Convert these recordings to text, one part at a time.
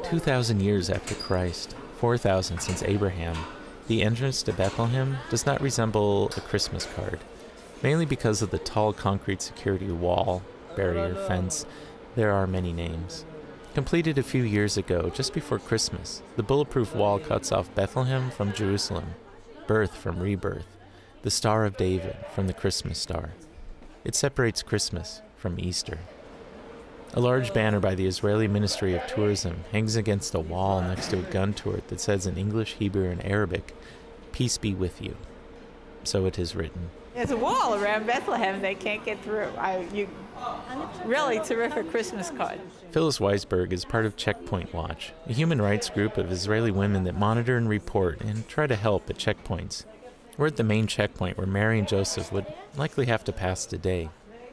2,000 years after Christ, 4,000 since Abraham, the entrance to Bethlehem does not resemble a Christmas card, mainly because of the tall concrete security wall, barrier, fence. There are many names. Completed a few years ago, just before Christmas, the bulletproof wall cuts off Bethlehem from Jerusalem, birth from rebirth, the Star of David from the Christmas star. It separates Christmas from Easter. A large banner by the Israeli Ministry of Tourism hangs against a wall next to a gun turret that says in English, Hebrew, and Arabic, "Peace be with you." So it is written. There's a wall around Bethlehem they can't get through. Really terrific Christmas card. Phyllis Weisberg is part of Checkpoint Watch, a human rights group of Israeli women that monitor and report and try to help at checkpoints. We're at the main checkpoint where Mary and Joseph would likely have to pass today.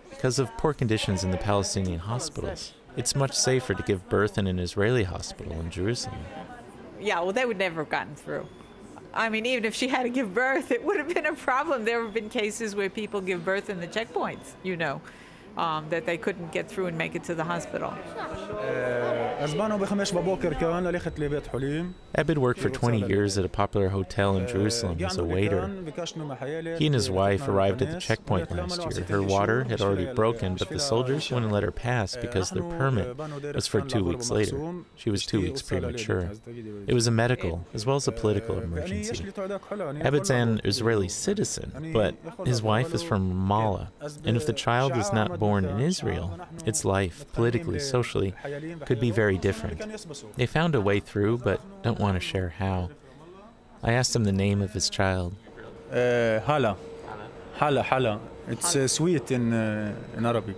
Because of poor conditions in the Palestinian hospitals, it's much safer to give birth in an Israeli hospital in Jerusalem. Yeah, well, they would never have gotten through. I mean, even if she had to give birth, it would have been a problem. There have been cases where people give birth in the checkpoints, that they couldn't get through and make it to the hospital. Abed worked for 20 years at a popular hotel in Jerusalem as a waiter. He and his wife arrived at the checkpoint last year. Her water had already broken, but the soldiers wouldn't let her pass because their permit was for 2 weeks later. She was 2 weeks premature. It was a medical as well as a political emergency. Abed's an Israeli citizen, but his wife is from Ramallah, and if the child is not born in Israel, its life, politically, socially, could be very different. They found a way through, but don't want to share how. I asked him the name of his child. Hala. Hala. It's sweet in Arabic.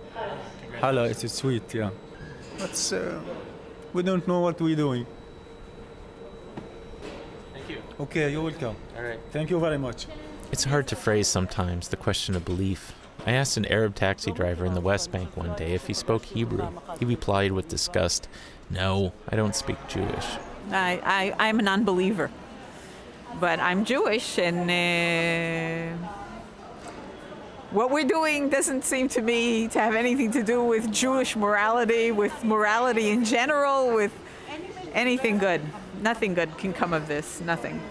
Hala, it's sweet, yeah. But we don't know what we're doing. Thank you. Okay, you're welcome. All right. Thank you very much. It's hard to phrase sometimes, the question of belief. I asked an Arab taxi driver in the West Bank one day if he spoke Hebrew. He replied with disgust, "No, I don't speak Jewish." I'm a non-believer, but I'm Jewish, and what we're doing doesn't seem to me to have anything to do with Jewish morality, with morality in general, with anything good. Nothing good can come of this, nothing.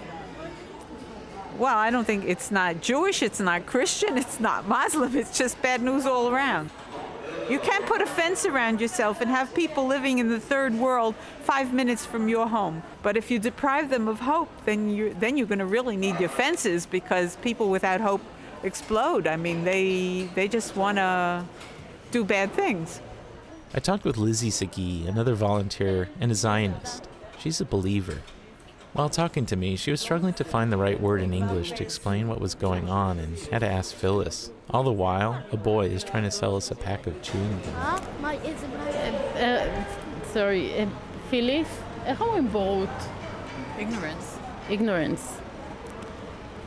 Well, I don't think it's not Jewish, it's not Christian, it's not Muslim, it's just bad news all around. You can't put a fence around yourself and have people living in the third world 5 minutes from your home. But if you deprive them of hope, then you're going to really need your fences, because people without hope explode. I mean, they just want to do bad things. I talked with Lizzie Sagi, another volunteer and a Zionist. She's a believer. While talking to me, she was struggling to find the right word in English to explain what was going on and had to ask Phyllis. All the while, a boy is trying to sell us a pack of chewing gum. Phyllis, how about ignorance?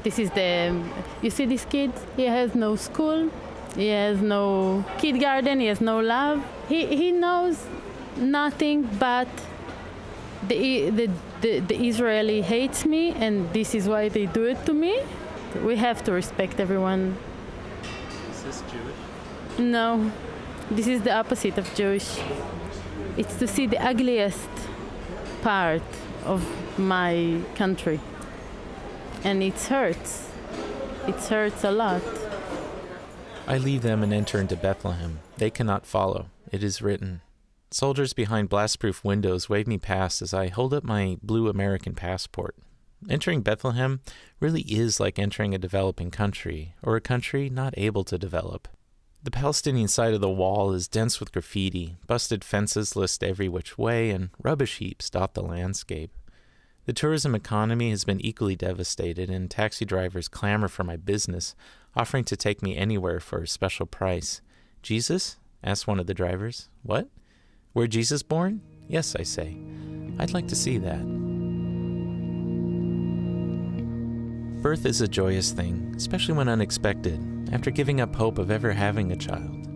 This is you see this kid? He has no school, he has no kindergarten, he has no love. He knows nothing but the Israeli hates me, and this is why they do it to me. We have to respect everyone. Is this Jewish? No, this is the opposite of Jewish. It's to see the ugliest part of my country. And it hurts. It hurts a lot. I leave them and enter into Bethlehem. They cannot follow. It is written. Soldiers behind blast-proof windows wave me past as I hold up my blue American passport. Entering Bethlehem really is like entering a developing country, or a country not able to develop. The Palestinian side of the wall is dense with graffiti, busted fences list every which way, and rubbish heaps dot the landscape. The tourism economy has been equally devastated, and taxi drivers clamor for my business, offering to take me anywhere for a special price. Jesus? Asked one of the drivers. What? Were Jesus born? Yes, I say. I'd like to see that. Birth is a joyous thing, especially when unexpected, after giving up hope of ever having a child.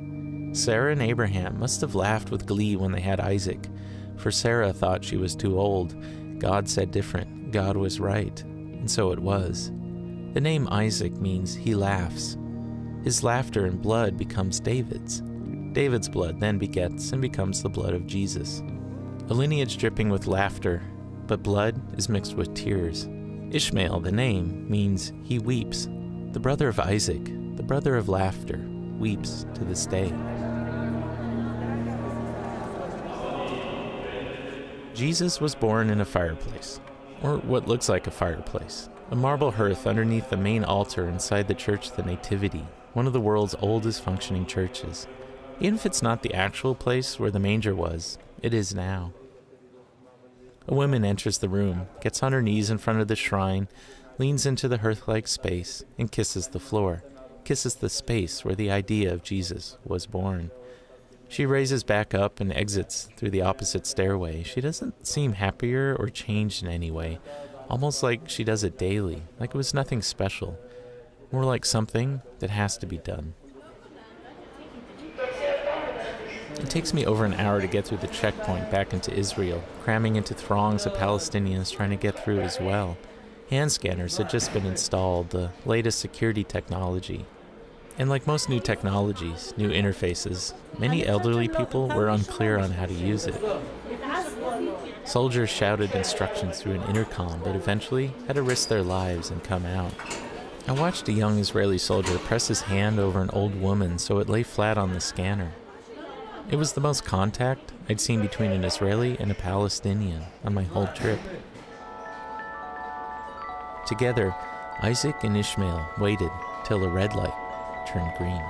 Sarah and Abraham must have laughed with glee when they had Isaac, for Sarah thought she was too old. God said different. God was right, and so it was. The name Isaac means he laughs. His laughter and blood becomes David's. David's blood then begets and becomes the blood of Jesus. A lineage dripping with laughter, but blood is mixed with tears. Ishmael, the name, means he weeps. The brother of Isaac, the brother of laughter, weeps to this day. Jesus was born in a fireplace, or what looks like a fireplace, a marble hearth underneath the main altar inside the Church of the Nativity, one of the world's oldest functioning churches. Even if it's not the actual place where the manger was, it is now. A woman enters the room, gets on her knees in front of the shrine, leans into the hearth-like space, and kisses the floor, kisses the space where the idea of Jesus was born. She raises back up and exits through the opposite stairway. She doesn't seem happier or changed in any way, almost like she does it daily, like it was nothing special, more like something that has to be done. It takes me over an hour to get through the checkpoint back into Israel, cramming into throngs of Palestinians trying to get through as well. Hand scanners had just been installed, the latest security technology. And like most new technologies, new interfaces, many elderly people were unclear on how to use it. Soldiers shouted instructions through an intercom, but eventually had to risk their lives and come out. I watched a young Israeli soldier press his hand over an old woman so it lay flat on the scanner. It was the most contact I'd seen between an Israeli and a Palestinian on my whole trip. Together, Isaac and Ishmael waited till the red light turned green.